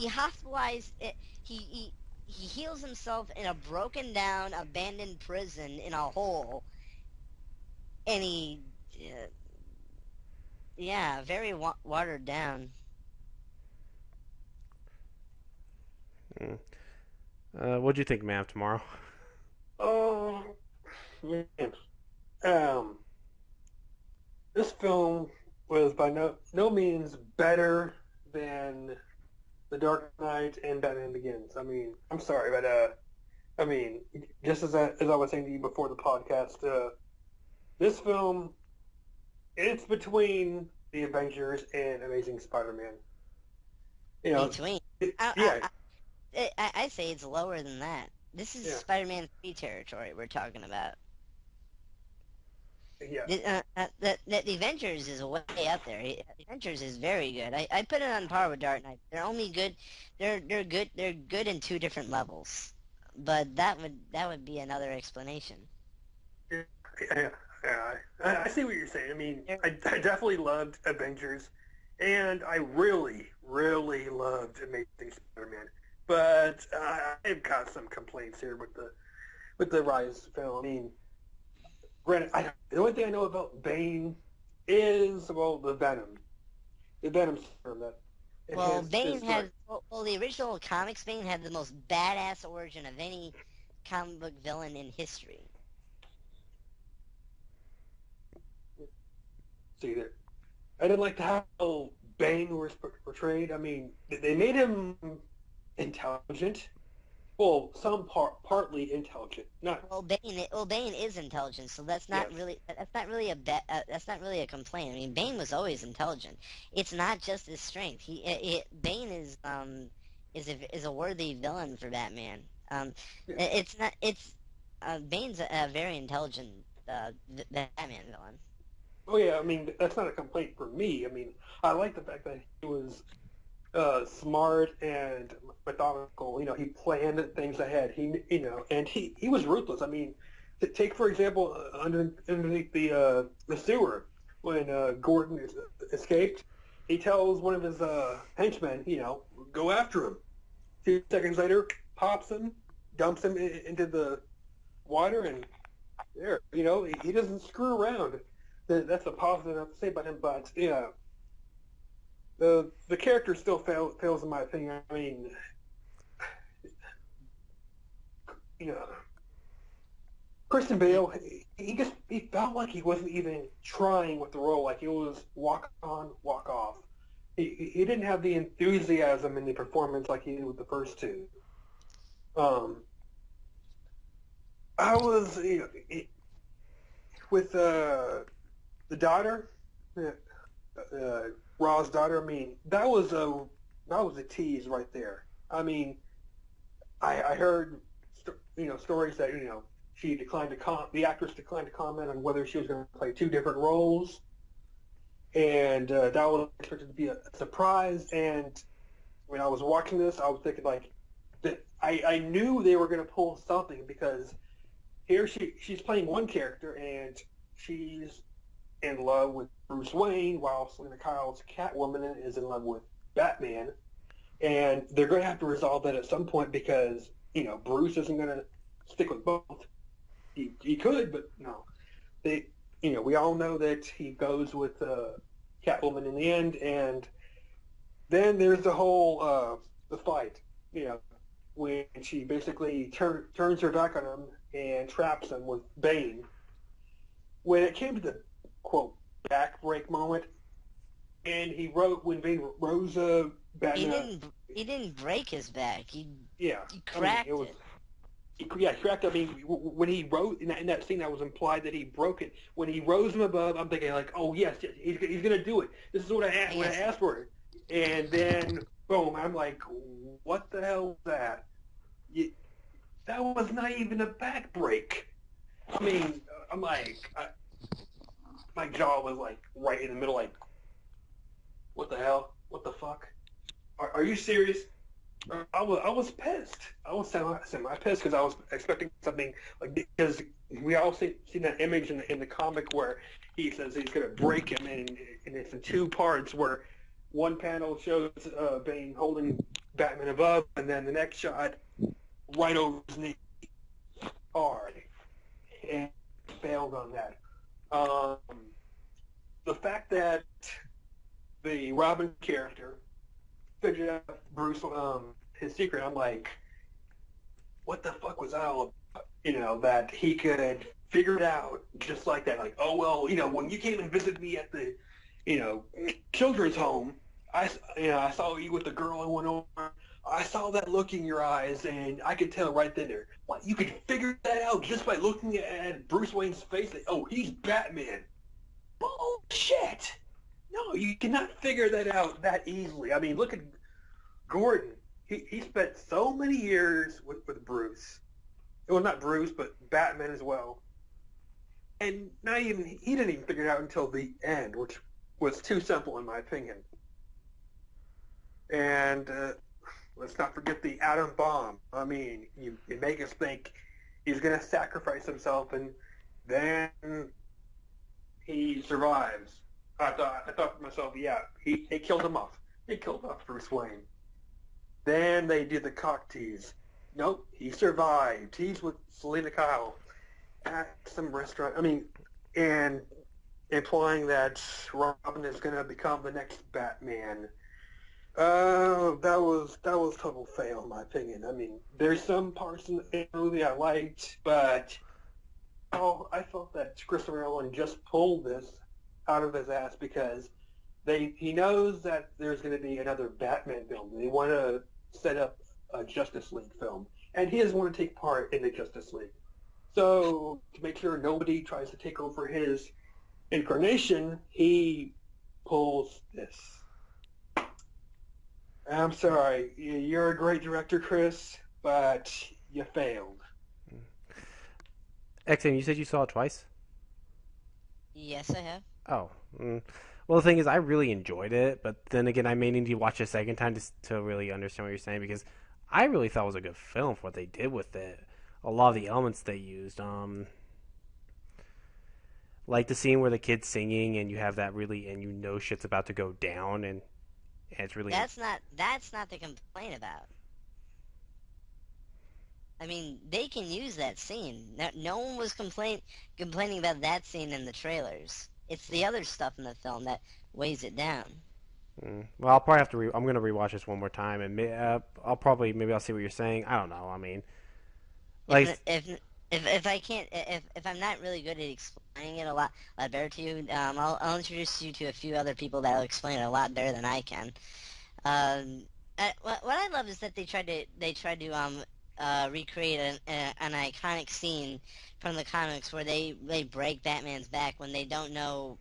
he hospitalized. He heals himself in a broken down, abandoned prison in a hole, and uh, yeah, very watered down. Mm. What'd you think, man, tomorrow? Oh, man. Um, this film was by no means better than The Dark Knight and Batman Begins. I mean, I'm sorry, but I mean, just as I was saying to you before the podcast, this film it's between The Avengers and Amazing Spider-Man. You know, Between, yeah, I say it's lower than that. This is yeah, Spider-Man 3 territory we're talking about. yeah. The Avengers is way up there. The Avengers is very good. I put it on par with Dark Knight. They're only good. They're good. They're good in two different levels. But that would be another explanation. Yeah, yeah, yeah. I see what you're saying. I mean, They're, I definitely loved Avengers, and I really, really loved Amazing Spider-Man. But I've got some complaints here with the Rise film. I mean, granted, the only thing I know about Bane is well the Venom serum that well, enhanced his Bane strength. had the original comics. Bane had the most badass origin of any comic book villain in history. See that I didn't like how Bane was portrayed. I mean, they made him intelligent. Well, partly intelligent. Not Bane is intelligent, so yes. that's not really that's not really a complaint. I mean, Bane was always intelligent. It's not just his strength. Bane is a worthy villain for Batman. Yeah. It's not it's Bane's a very intelligent Batman villain. Oh yeah. I mean, that's not a complaint for me. I mean, I like the fact that he was smart and methodical. You know, he planned things ahead. And he was ruthless. I mean, take for example, underneath the sewer when Gordon escaped, he tells one of his henchmen, go after him. 2 seconds later, pops him, dumps him into the water, and there, he doesn't screw around. That's a positive enough to say about him, but yeah, the character still fails in my opinion. I mean, you know, Christian Bale, he felt like he wasn't even trying with the role. Like it was walk on, walk off. He didn't have the enthusiasm in the performance like he did with the first two. Um, I was with the daughter, Ra's daughter. I mean, that was a tease right there. I mean, I heard stories that she declined to the actress declined to comment on whether she was going to play two different roles, and that was expected to be a surprise. And when I was watching this, I was thinking like that I knew they were going to pull something because here she's playing one character and she's in love with Bruce Wayne while Selena Kyle's Catwoman is in love with Batman, and they're going to have to resolve that at some point because Bruce isn't going to stick with both. He could, but no. They we all know that he goes with Catwoman in the end, and then there's the whole the fight. When she basically turns her back on him and traps him with Bane. When it came to the quote back break moment, and he wrote when Bane rose Batman. He didn't break his back. Yeah, He I mean cracked it was. it. Yeah, correct. I mean, when he wrote in that scene, that was implied that he broke it. When he rose him above, I'm thinking like, oh yes, he's gonna do it. This is what I asked for. And then boom, I'm like, what the hell was that? That was not even a back break. I mean, I'm like, my jaw was like right in the middle, like, what the hell? What the fuck? Are you serious? I was pissed. I was semi pissed because I was expecting something like because we all seen that image in the comic where he says he's gonna break him and it's in two parts where one panel shows Bane holding Batman above, and then the next shot right over his knee hard, and failed on that. Um, the fact that the Robin character figured out Bruce his secret, I'm like, what the fuck was that all about? That he could figure it out just like that. Like, oh well, when you came and visited me at the, you know, children's home, I saw you with the girl in one arm. I saw that look in your eyes, and I could tell right then there. What, you could figure that out just by looking at Bruce Wayne's face? That, oh, he's Batman. Bullshit. No, you cannot figure that out that easily. I mean, look at Gordon. He spent so many years with Bruce. Well, not Bruce, but Batman as well. And he didn't even figure it out until the end, which was too simple in my opinion. And let's not forget the atom bomb. I mean, you make us think he's going to sacrifice himself, and then he survives. I thought to myself, yeah, they killed him off. They killed off Bruce Wayne. Then they did the cock tease. Nope, he survived. He's with Selena Kyle at some restaurant. I mean, and implying that Robin is going to become the next Batman. That was total fail in my opinion. I mean, there's some parts in the movie I liked, but I felt that Christopher Nolan just pulled this out of his ass because he knows that there's going to be another Batman film. They want to set up a Justice League film, and he doesn't want to take part in the Justice League. So to make sure nobody tries to take over his incarnation, he pulls this. I'm sorry, you're a great director, Chris, but you failed. XM, you said you saw it twice? Yes, I have. Oh. Well, the thing is, I really enjoyed it, but then again, I may need to watch it a second time to really understand what you're saying, because I really thought it was a good film for what they did with it. A lot of the elements they used. Like the scene where the kid's singing and you have that really, and shit's about to go down, and it's really... That's not the complaint about. I mean, they can use that scene. No one was complaining about that scene in the trailers. It's the other stuff in the film that weighs it down. Well, I'll probably have to. I'm going to rewatch this one more time, and maybe I'll see what you're saying. I don't know. I mean, like if I can't, if I'm not really good at explaining it a lot better to you, I'll introduce you to a few other people that'll explain it a lot better than I can. What I love is that they tried to recreate an iconic scene from the comics where they break Batman's back when they don't know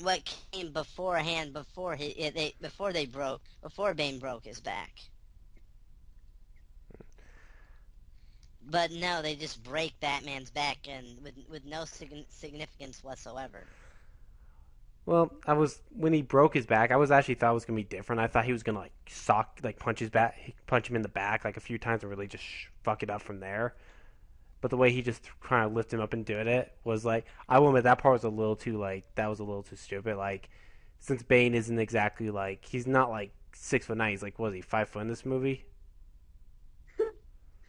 what came beforehand before Bane broke his back. But no, they just break Batman's back and with no significance whatsoever. Well, when he broke his back, I actually thought it was gonna be different. I thought he was gonna punch him in the back like a few times and really just fuck it up from there. But the way he just kind of lifted him up and did it was like, I will admit that part was a little too that was a little too stupid. Like, since Bane isn't exactly he's not 6'9", he's was he 5 foot in this movie?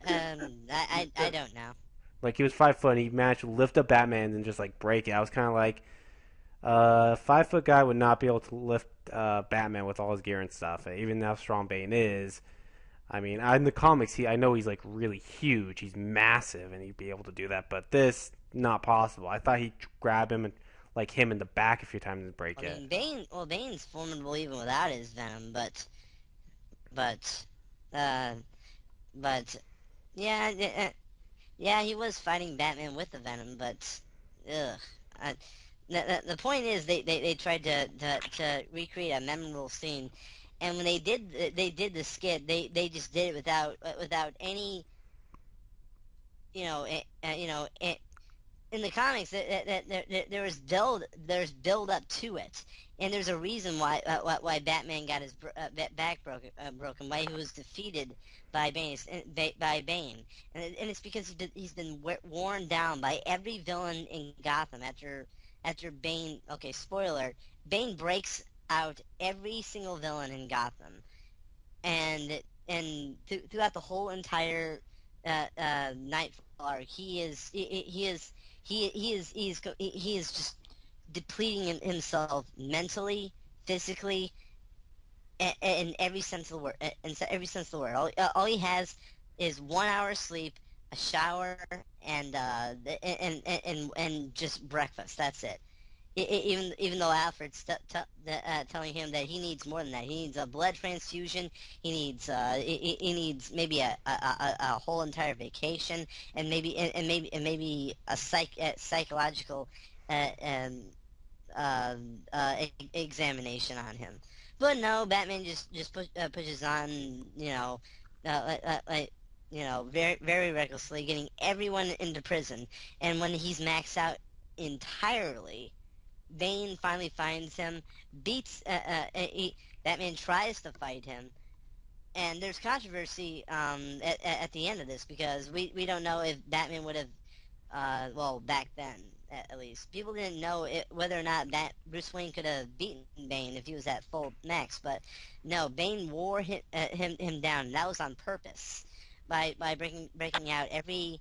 I don't know. He was 5 foot and he managed to lift up Batman and just break it. I was kind of like, 5 foot guy would not be able to lift Batman with all his gear and stuff, even how strong Bane is. I mean, in the comics, I know he's really huge, he's massive, and he'd be able to do that. But this, not possible. I thought he'd grab him and him in the back a few times and break it. Bane's formidable even without his venom, but yeah, he was fighting Batman with the venom, but the point is they tried to recreate a memorable scene, and when they did the skit, they just did it without any in the comics there's build up to it, and there's a reason why Batman got his back broken, why he was defeated by Bane, and it's because he's been worn down by every villain in Gotham after Bane. Okay, spoiler: Bane breaks out every single villain in Gotham. throughout the whole entire Nightfall arc, he is just depleting himself mentally, physically, in every sense of the word. In every sense of the word, all he has is 1 hour sleep, a shower, and just breakfast. That's it. Even though Alfred's telling him that he needs more than that, he needs a blood transfusion. He needs maybe a whole entire vacation, and maybe a psychological uh, um, examination on him. But no, Batman pushes on, like very recklessly, getting everyone into prison. And when he's maxed out entirely, Bane finally finds him, beats. Batman tries to fight him, and there's controversy at the end of this because we don't know if Batman would have well, back then, at least. People didn't know whether or not that Bruce Wayne could have beaten Bane if he was at full max, but no, Bane wore him down, and that was on purpose. By breaking out every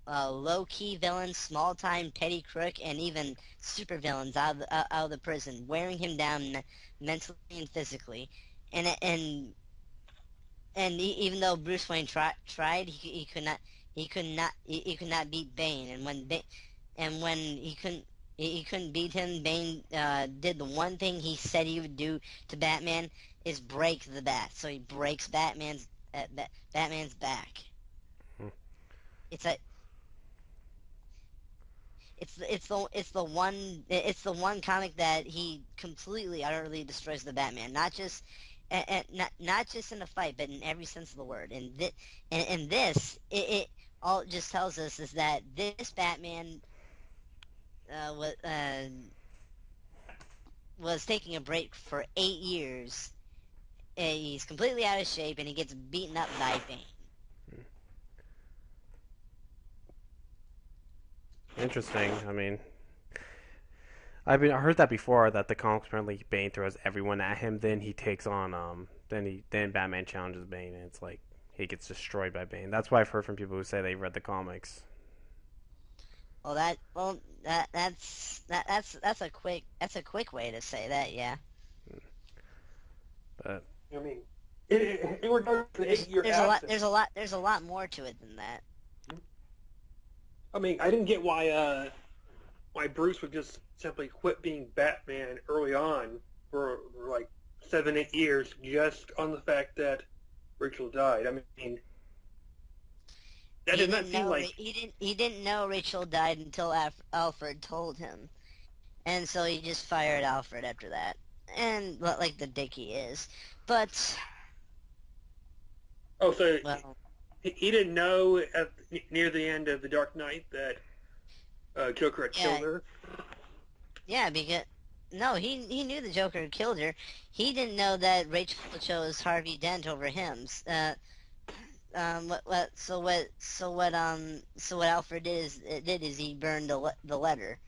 low-key villain, small-time petty crook, and even super villains out of the prison, wearing him down mentally and physically. And even though Bruce Wayne tried, he could not beat Bane. And when he couldn't beat him, Bane did the one thing he said he would do to Batman is break the bat. So he breaks Batman's back. Hmm. It's a it's the one comic that he completely utterly destroys the Batman, not just not just in a fight, but in every sense of the word. And this it all it just tells us is that this Batman uh, was uh, was taking a break for 8 years. He's completely out of shape, and he gets beaten up by Bane. Interesting. I mean, I heard that before that the comics apparently Bane throws everyone at him, then he takes on then Batman challenges Bane, and it's like he gets destroyed by Bane. That's why I've heard from people who say they read the comics. That's a quick way to say that. Yeah. But I mean, in regards to the There's 8 year there's a lot absence, there's a lot more to it than that. I mean, I didn't get why Bruce would just simply quit being Batman early on for like 7, 8 years just on the fact that Rachel died. I mean, that He did not didn't seem know like. he didn't know Rachel died until Alfred told him, and so he just fired Alfred after that. And like the dick he is, but Oh, so well, he didn't know near the end of the Dark Knight that Joker had killed yeah, her. yeah, because no, he knew the Joker killed her. He didn't know that Rachel chose Harvey Dent over him. So what Alfred did is he burned the letter.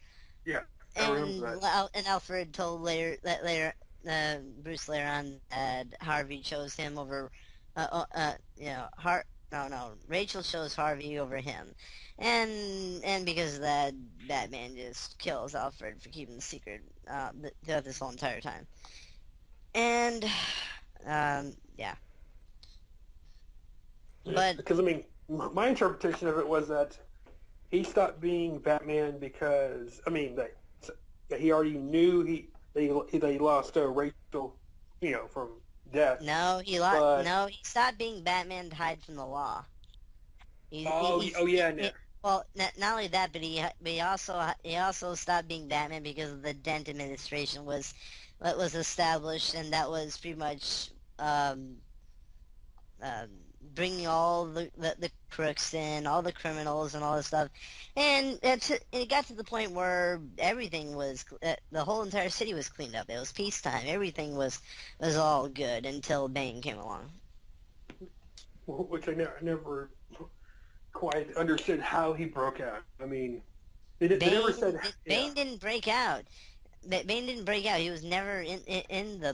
Yeah, I remember And that. and Alfred told Bruce later on that Harvey chose him over, Rachel chose Harvey over him, and because of that, Batman just kills Alfred for keeping the secret throughout this whole entire time. And yeah, but Because I mean, my interpretation of it was that he stopped being Batman because I mean that he already knew that he lost Rachel, from death. But no, he stopped being Batman to hide from the law. oh yeah, no. Well, not only that, but he also stopped being Batman because of the Dent administration was established, and that was pretty much um, um, bringing all the crooks in, all the criminals, and all this stuff, and it got to the point where everything was the whole entire city was cleaned up. It was peacetime. Everything was all good until Bane came along. Which I never quite understood how he broke out. I mean, they never said, yeah. Bane didn't break out. Bane didn't break out. He was never in the